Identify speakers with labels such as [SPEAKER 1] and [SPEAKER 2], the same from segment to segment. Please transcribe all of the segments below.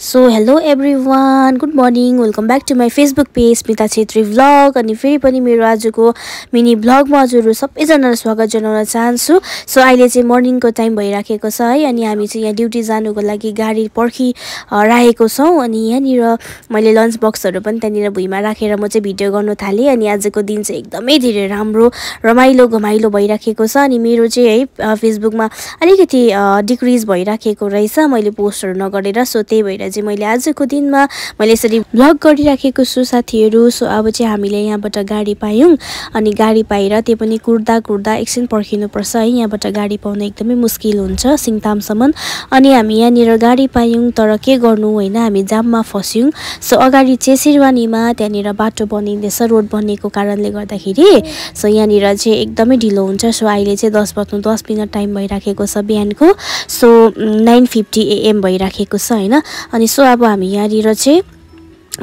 [SPEAKER 1] So hello everyone, good morning, welcome back to my Facebook page Smita Chhetri vlog. अनि फेरि पनि मेरो आजको मिनी भ्लगमा हजुरहरू सबैजनालाई स्वागत जनाउन चाहन्छु। सो अहिले चाहिँ मर्निङको टाइम भइराखेको छ है, अनि हामी चाहिँ यहाँ ड्युटी जानुको लागि गाडी पर्खिरहेको छौँ। अनि यहाँनिर मैले लन्च बक्सहरू पनि त्यहाँनिर भुइँमा राखेर म चाहिँ भिडियो गर्नु थालेँ। अनि आजको दिन चाहिँ एकदमै धेरै राम्रो रमाइलो घमाइलो भइराखेको छ। अनि मेरो चाहिँ है फेसबुकमा अलिकति डिक्रिज भइराखेको रहेछ मैले पोस्टहरू नगरेर। सो त्यही भएर चाहिँ मैले आजको दिनमा मैले यसरी भ्लग गरिराखेको छु साथीहरू। सो अब चाहिँ हामीले यहाँबाट गाडी पायौँ, अनि गाडी पाएर त्यो पनि कुर्दा कुर्दा एकछिन पर्खिनुपर्छ है, यहाँबाट गाडी पाउन एकदमै मुस्किल हुन्छ सिङतामसम्म। अनि हामी यहाँनिर गाडी पायौँ, तर के गर्नु होइन, हामी जाममा फस्यौँ। सो अगाडि चाहिँ सिरवानीमा त्यहाँनिर बाटो बनिँदैछ, रोड बनिएको कारणले गर्दाखेरि। सो यहाँनिर चाहिँ एकदमै ढिलो हुन्छ। सो अहिले चाहिँ 10:10 टाइम भइराखेको छ बिहानको। सो 9:50 AM भइराखेको छ होइन। अनि सो अब हामी यहाँनिर चाहिँ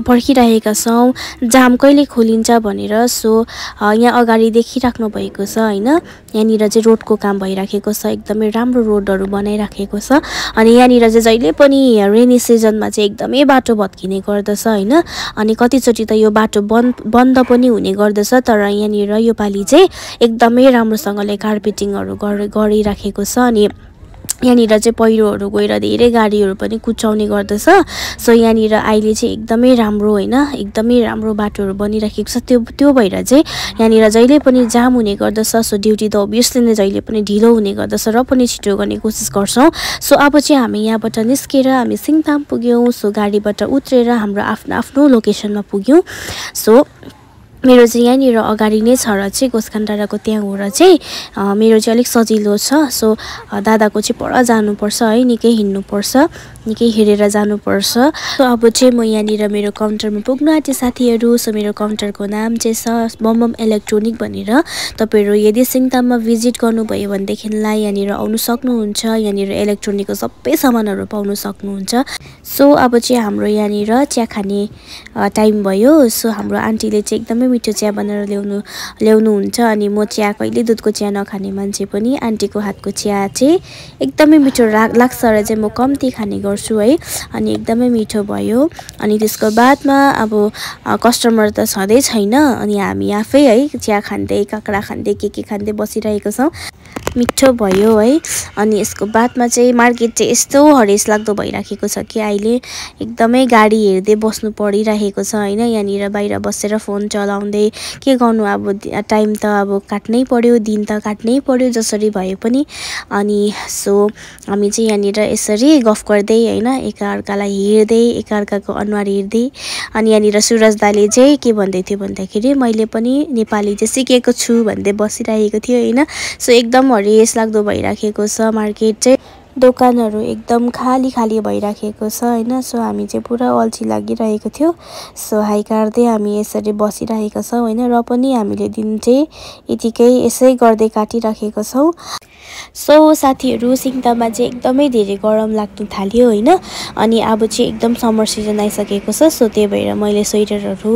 [SPEAKER 1] पर्खिरहेका छौँ जाम कहिले खोलिन्छ भनेर। सो यहाँ अगाडि देखिराख्नु भएको छ होइन, यहाँनिर चाहिँ रोडको काम भइराखेको छ, एकदमै राम्रो रोडहरू बनाइराखेको छ। अनि यहाँनिर चाहिँ जहिले पनि रेनी सिजनमा चाहिँ एकदमै बाटो भत्किने गर्दछ होइन। अनि कतिचोटि त यो बाटो बन्द पनि हुने गर्दछ, तर यहाँनिर योपालि चाहिँ एकदमै राम्रोसँगले कार्पेटिङहरू गरिराखेको छ। अनि यहाँनिर चाहिँ पहिरोहरू गएर धेरै गाडीहरू पनि कुचाउने गर्दछ। सो यहाँनिर अहिले चाहिँ एकदमै राम्रो होइन, एकदमै राम्रो बाटोहरू बनिराखेको छ। त्यो भएर चाहिँ यहाँनिर जहिले पनि जाम हुने गर्दछ। सो ड्युटी त अभियसली नै जहिले पनि ढिलो हुने गर्दछ, र पनि छिटो गर्ने कोसिस गर्छौँ। सो अब चाहिँ हामी यहाँबाट निस्केर हामी सिङताम पुग्यौँ। सो गाडीबाट उत्रेर हाम्रो आफ्नो लोकेसनमा पुग्यौँ। सो मेरो चाहिँ यहाँनिर अगाडि नै छ र चाहिँ गोसखान डाँडाको त्यहाँ गएर चाहिँ मेरो चाहिँ अलिक सजिलो छ। सो दादाको चाहिँ पर जानुपर्छ है, निकै हिँड्नुपर्छ, निकै हिँडेर जानुपर्छ। सो अब चाहिँ म यहाँनिर मेरो काउन्टरमा पुग्नु आँटे साथीहरू। सो मेरो काउन्टरको नाम चाहिँ छ बम इलेक्ट्रोनिक भनेर। तपाईँहरू यदि सिङताममा भिजिट गर्नुभयो भनेदेखिलाई यहाँनिर आउनु सक्नुहुन्छ। यहाँनिर इलेक्ट्रोनिकको सबै सामानहरू पाउनु सक्नुहुन्छ। सो अब चाहिँ हाम्रो यहाँनिर चिया खाने टाइम भयो। सो हाम्रो आन्टीले चाहिँ एकदमै मिठो चिया बनाएर ल्याउनुहुन्छ। अनि म चिया कहिले दुधको चिया नखाने मान्छे पनि आन्टीको हातको चिया चाहिँ एकदमै मिठो लाग्छ र चाहिँ म कम्ती खाने गर्छु है। अनि एकदमै मिठो भयो। अनि त्यसको बादमा अब कस्टमर त छँदै छैन, अनि हामी आफै है चिया खाँदै काँक्रा खाँदै के खाँदै बसिरहेको छौँ। मिठो भयो है। अनि यसको बादमा चाहिँ मार्केट चाहिँ यस्तो हरेस लाग्दो भइराखेको छ कि अहिले एकदमै गाडी हेर्दै बस्नु परिरहेको छ होइन। यहाँनिर बाहिर बसेर फोन चलाउँदै के गर्नु, अब टाइम त अब काट्नै पर्यो, दिन त काट्नै पर्यो जसरी भए पनि। अनि सो हामी चाहिँ यहाँनिर यसरी गफ गर्दै होइन, एकअर्कालाई हेर्दै एकअर्काको अनुहार हेर्दै। अनि यहाँनिर सुरज दाले चाहिँ के भन्दै थियो भन्दाखेरि मैले पनि नेपाली चाहिँ सिकेको छु भन्दै बसिरहेको थियो होइन। सो एकदम हरेस लाग्दो भइराखेको छ मार्केट चाहिँ, दोकानहरू एकदम खाली भइराखेको छ होइन। सो हामी चाहिँ पुरा अल्छी लागिरहेको थियो। सो हाई काट्दै हामी यसरी बसिरहेका छौँ होइन, र पनि हामीले दिन चाहिँ यतिकै यसै गर्दै काटिराखेको छौँ। सो साथीहरू सिङताममा चाहिँ एकदमै धेरै गरम लाग्नु थाल्यो होइन। अनि अब चाहिँ एकदम समर सिजन आइसकेको छ। सो त्यही भएर मैले स्वेटरहरू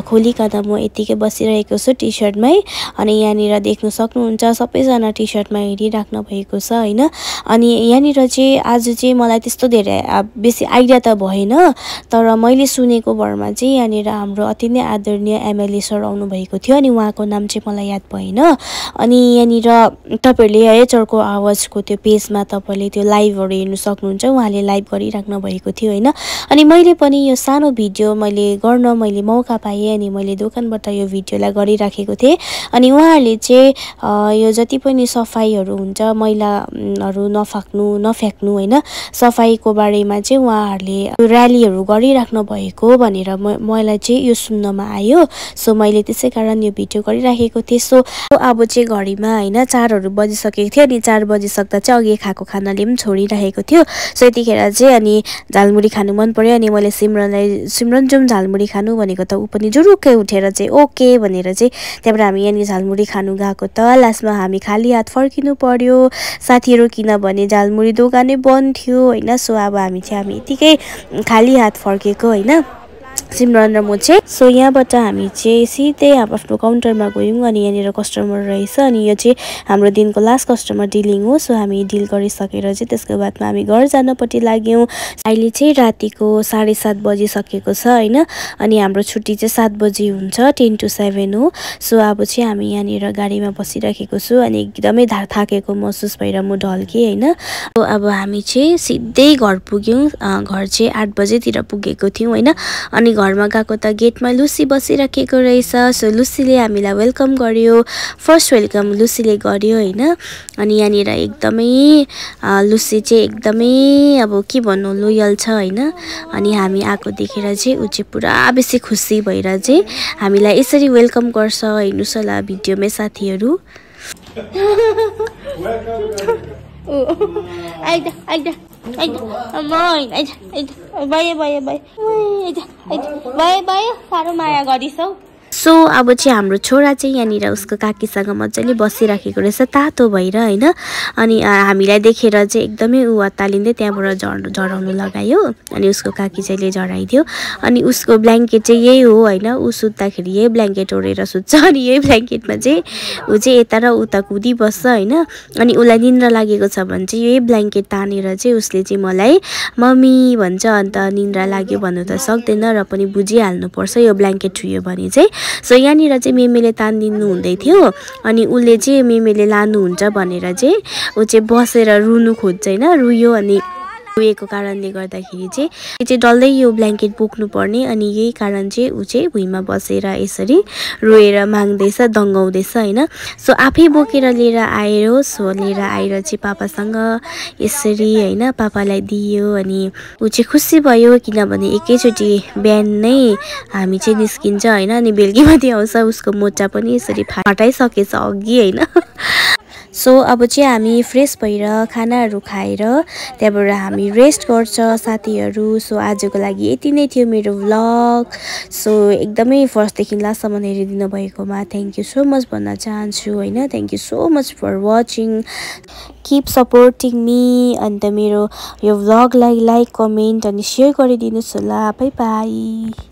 [SPEAKER 1] खोलिकन म यतिकै बसिरहेको छु टी सर्टमै। अनि यहाँनिर देख्नु सक्नुहुन्छ सबैजना टी सर्टमा हेरिराख्नु भएको छ होइन। अनि यहाँनिर चाहिँ आज चाहिँ मलाई त्यस्तो धेरै बेसी आइडिया त भएन, तर मैले सुनेको भरमा चाहिँ यहाँनिर हाम्रो अति नै आदरणीय एमएलए सर आउनुभएको थियो। अनि उहाँको नाम चाहिँ मलाई याद भएन। अनि यहाँनिर तपाईँहरूले है चर्को आवाजको त्यो पेजमा तपाईँले त्यो लाइभहरू हेर्नु सक्नुहुन्छ, उहाँले लाइभ गरिराख्नु भएको थियो होइन। अनि मैले पनि यो सानो भिडियो मैले मौका पाएँ, अनि मैले दोकानबाट यो भिडियोलाई गरिराखेको थिएँ। अनि उहाँहरूले चाहिँ यो जति पनि सफाइहरू हुन्छ मैलाहरू नफ्याँक्नु होइन, सफाइको बारेमा चाहिँ उहाँहरूले र्यालीहरू गरिराख्नु भएको भनेर मलाई चाहिँ यो सुन्नमा आयो। सो मैले त्यसै कारण यो भिडियो गरिराखेको थिएँ। सो अब चाहिँ घडीमा होइन 4 बजिसकेको थियो। अनि 4 बजिसक्दा चाहिँ अघि खाएको खानाले पनि छोडिरहेको थियो। सो यतिखेर चाहिँ अनि झालमुरी खानु मन पर्यो। अनि मैले सिमरन जाउँ झालमुरी खानु भनेको त ऊ पनि जुरुक्कै उठेर चाहिँ ओके भनेर चाहिँ त्यहाँबाट हामी यहाँनिर झालमुरी खानु गएको। त लास्टमा हामी खाली हात फर्किनु पर्यो साथीहरू, किनभने झालमुरी दोकानै बन्द थियो होइन। सो अब हामी यतिकै खाली हात फर्केको होइन। सिमरन र म चाहिँ। सो यहाँबाट हामी चाहिँ सिधै आफ्नो काउन्टरमा गयौँ अनि यहाँनिर कस्टमर रहेछ अनि यो चाहिँ हाम्रो दिनको लास्ट कस्टमर डिलिङ हो। सो हामी डिल गरिसकेर चाहिँ त्यसको बादमा हामी घर जानपट्टि लाग्यौँ। अहिले चाहिँ रातिको 7:30 बजिसकेको छ होइन। अनि हाम्रो छुट्टी चाहिँ 7 बजी हुन्छ, 10 to 7 हो। सो अब चाहिँ हामी यहाँनिर गाडीमा बसिराखेको छु अनि एकदमै थाकेको महसुस भएर म ढल्केँ होइन। अब हामी चाहिँ सिधै घर पुग्यौँ। घर चाहिँ 8 बजेतिर पुगेको थियौँ होइन। अनि घरमा गएको त गेटमा लुसी बसिराखेको रहेछ। सो लुसीले हामीलाई वेलकम गर्यो, फर्स्ट वेलकम लुसीले गर्यो होइन। अनि यहाँनिर एकदमै लुसी चाहिँ एकदमै अब के भन्नु लोयल छ होइन। अनि हामी आएको देखेर चाहिँ ऊ चाहिँ पुरा बेसी खुसी भएर चाहिँ हामीलाई यसरी वेलकम गर्छ। हेर्नुहोस् होला भिडियोमै साथीहरू। साह्रो माया गरिस् हौ। सो अब चाहिँ हाम्रो छोरा चाहिँ यहाँनिर उसको काकीसँग मजाले बसिराखेको रहेछ तातो भएर होइन। अनि हामीलाई देखेर चाहिँ एकदमै ऊ अत्तालिँदै त्यहाँबाट झराउनु लगायो अनि उसको काकी चाहिँले झराइदियो। अनि उसको ब्ल्याङ्केट चाहिँ यही हो होइन। ऊ सुत्दाखेरि यही ब्ल्याङ्केट ओढेर सुत्छ अनि यही ब्ल्याङ्केटमा चाहिँ ऊ चाहिँ यता र उता कुदिबस्छ होइन। अनि उसलाई निन्द्रा लागेको छ भने चाहिँ यही ब्ल्याङ्केट तानेर चाहिँ उसले चाहिँ मलाई मम्मी भन्छ। अन्त निन्द्रा लाग्यो भन्नु त सक्दैन र पनि बुझिहाल्नुपर्छ यो ब्ल्याङ्केट छुयो भने चाहिँ। सो यहाँनिर चाहिँ मेमेले तानिदिनु हुँदै थियो अनि उसले चाहिँ मेमेले लानुहुन्छ भनेर चाहिँ ऊ चाहिँ बसेर रुनु खोज्छ होइन। रुयो अनि रोएको कारणले गर्दाखेरि चाहिँ डल्लै यो ब्ल्याङ्केट बोक्नु पर्ने अनि यही कारण चाहिँ ऊ चाहिँ भुइँमा बसेर यसरी रोएर माग्दैछ, दङ्गाउँदैछ होइन। सो आफै बोकेर लिएर आयो। सो लिएर आएर चाहिँ पापासँग यसरी होइन पापालाई दियो अनि ऊ चाहिँ खुसी भयो किनभने एकैचोटि बिहान नै हामी चाहिँ निस्किन्छ होइन। अनि बेलुकी मात्रै आउँछ। उसको मोचा पनि यसरी फाटाइसकेछ अघि होइन। सो अब चाहिँ हामी फ्रेस भएर खानाहरू खाएर त्यहाँबाट हामी रेस्ट गर्छ साथीहरू। सो आजको लागि यति नै थियो मेरो भ्लग। सो एकदमै फर्स्टदेखि लास्टसम्म हेरिदिनु भएकोमा थ्याङ्क यू सो मच भन्न चाहन्छु होइन। Thank you so much for watching, keep supporting me. अन्त मेरो यो भ्लगलाई लाइक कमेन्ट अनि सेयर गरिदिनुहोस् होला। Bye by.